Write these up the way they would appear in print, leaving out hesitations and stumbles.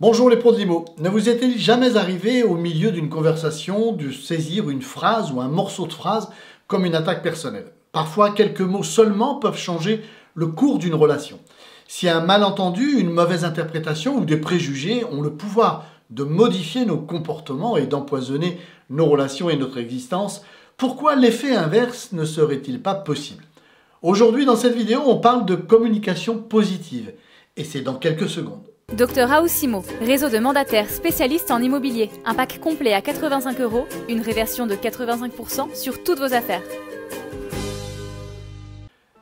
Bonjour les pros de l'IMO. Ne vous est-il jamais arrivé au milieu d'une conversation de saisir une phrase ou un morceau de phrase comme une attaque personnelle? Parfois, quelques mots seulement peuvent changer le cours d'une relation. Si un malentendu, une mauvaise interprétation ou des préjugés ont le pouvoir de modifier nos comportements et d'empoisonner nos relations et notre existence, pourquoi l'effet inverse ne serait-il pas possible? Aujourd'hui, dans cette vidéo, on parle de communication positive et c'est dans quelques secondes. Dr Housimo, réseau de mandataires spécialistes en immobilier. Un pack complet à 85 €, une réversion de 85% sur toutes vos affaires.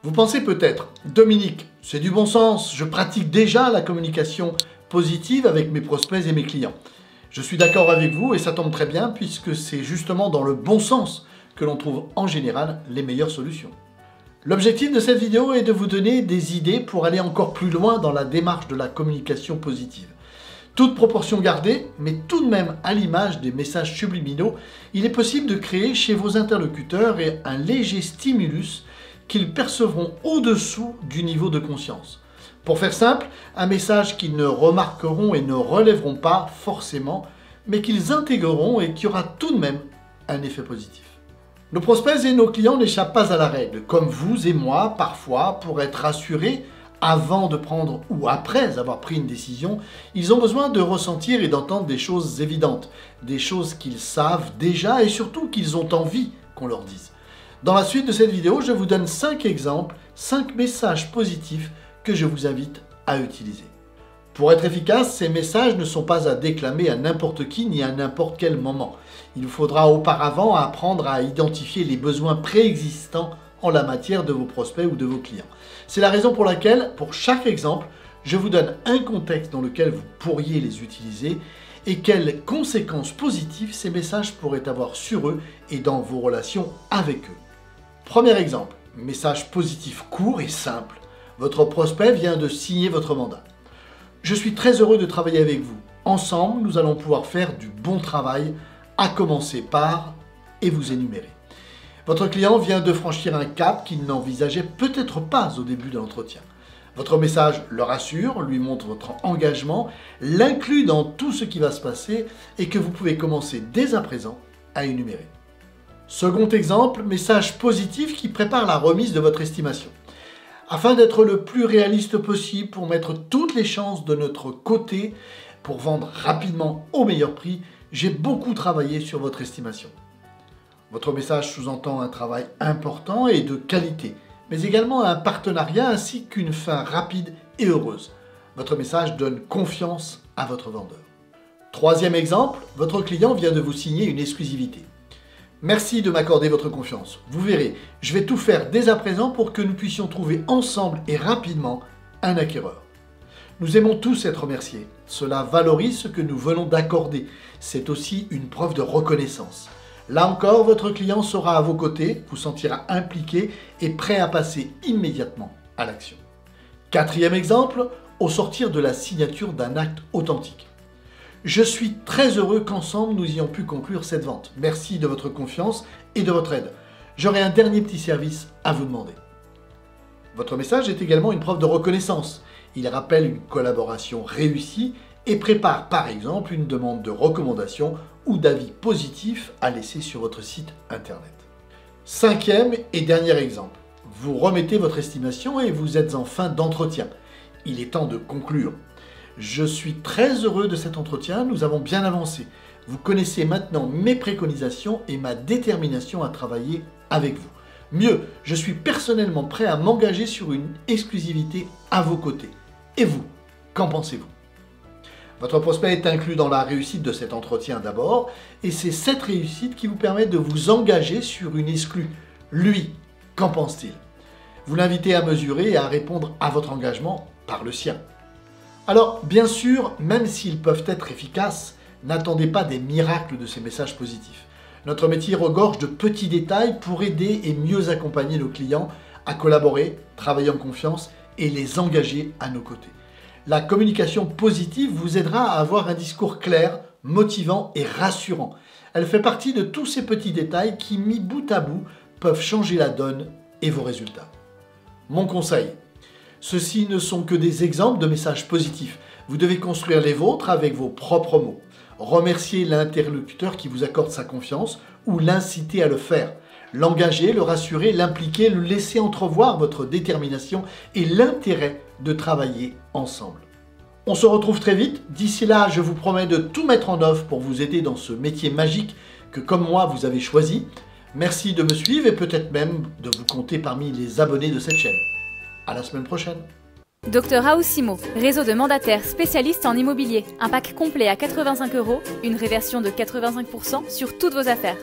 Vous pensez peut-être, Dominique, c'est du bon sens, je pratique déjà la communication positive avec mes prospects et mes clients. Je suis d'accord avec vous et ça tombe très bien puisque c'est justement dans le bon sens que l'on trouve en général les meilleures solutions. L'objectif de cette vidéo est de vous donner des idées pour aller encore plus loin dans la démarche de la communication positive. Toute proportion gardée, mais tout de même à l'image des messages subliminaux, il est possible de créer chez vos interlocuteurs un léger stimulus qu'ils percevront au-dessous du niveau de conscience. Pour faire simple, un message qu'ils ne remarqueront et ne relèveront pas forcément, mais qu'ils intégreront et qui aura tout de même un effet positif. Nos prospects et nos clients n'échappent pas à la règle, comme vous et moi, parfois, pour être rassurés avant de prendre ou après avoir pris une décision, ils ont besoin de ressentir et d'entendre des choses évidentes, des choses qu'ils savent déjà et surtout qu'ils ont envie qu'on leur dise. Dans la suite de cette vidéo, je vous donne 5 exemples, 5 messages positifs que je vous invite à utiliser. Pour être efficace, ces messages ne sont pas à déclamer à n'importe qui ni à n'importe quel moment. Il vous faudra auparavant apprendre à identifier les besoins préexistants en la matière de vos prospects ou de vos clients. C'est la raison pour laquelle, pour chaque exemple, je vous donne un contexte dans lequel vous pourriez les utiliser et quelles conséquences positives ces messages pourraient avoir sur eux et dans vos relations avec eux. Premier exemple, message positif court et simple. Votre prospect vient de signer votre mandat. Je suis très heureux de travailler avec vous. Ensemble, nous allons pouvoir faire du bon travail, à commencer par, et vous énumérer. Votre client vient de franchir un cap qu'il n'envisageait peut-être pas au début de l'entretien. Votre message le rassure, lui montre votre engagement, l'inclut dans tout ce qui va se passer et que vous pouvez commencer dès à présent à énumérer. Second exemple, message positif qui prépare la remise de votre estimation. Afin d'être le plus réaliste possible pour mettre toutes les chances de notre côté pour vendre rapidement au meilleur prix, j'ai beaucoup travaillé sur votre estimation. Votre message sous-entend un travail important et de qualité, mais également un partenariat ainsi qu'une fin rapide et heureuse. Votre message donne confiance à votre vendeur. Troisième exemple, votre client vient de vous signer une exclusivité. Merci de m'accorder votre confiance. Vous verrez, je vais tout faire dès à présent pour que nous puissions trouver ensemble et rapidement un acquéreur. Nous aimons tous être remerciés. Cela valorise ce que nous venons d'accorder. C'est aussi une preuve de reconnaissance. Là encore, votre client sera à vos côtés, vous sentira impliqué et prêt à passer immédiatement à l'action. Quatrième exemple, au sortir de la signature d'un acte authentique. Je suis très heureux qu'ensemble nous ayons pu conclure cette vente. Merci de votre confiance et de votre aide. J'aurai un dernier petit service à vous demander. Votre message est également une preuve de reconnaissance. Il rappelle une collaboration réussie et prépare par exemple une demande de recommandation ou d'avis positif à laisser sur votre site internet. Cinquième et dernier exemple. Vous remettez votre estimation et vous êtes en fin d'entretien. Il est temps de conclure. Je suis très heureux de cet entretien, nous avons bien avancé. Vous connaissez maintenant mes préconisations et ma détermination à travailler avec vous. Mieux, je suis personnellement prêt à m'engager sur une exclusivité à vos côtés. Et vous, qu'en pensez-vous? Votre prospect est inclus dans la réussite de cet entretien d'abord, et c'est cette réussite qui vous permet de vous engager sur une exclue. Lui, qu'en pense-t-il? Vous l'invitez à mesurer et à répondre à votre engagement par le sien. Alors, bien sûr, même s'ils peuvent être efficaces, n'attendez pas des miracles de ces messages positifs. Notre métier regorge de petits détails pour aider et mieux accompagner nos clients à collaborer, travailler en confiance et les engager à nos côtés. La communication positive vous aidera à avoir un discours clair, motivant et rassurant. Elle fait partie de tous ces petits détails qui, mis bout à bout, peuvent changer la donne et vos résultats. Mon conseil, ceux-ci ne sont que des exemples de messages positifs. Vous devez construire les vôtres avec vos propres mots. Remercier l'interlocuteur qui vous accorde sa confiance ou l'inciter à le faire. L'engager, le rassurer, l'impliquer, le laisser entrevoir votre détermination et l'intérêt de travailler ensemble. On se retrouve très vite. D'ici là, je vous promets de tout mettre en œuvre pour vous aider dans ce métier magique que, comme moi, vous avez choisi. Merci de me suivre et peut-être même de vous compter parmi les abonnés de cette chaîne. À la semaine prochaine. Dr House Immo, réseau de mandataires spécialistes en immobilier. Un pack complet à 85 €, une réversion de 85% sur toutes vos affaires.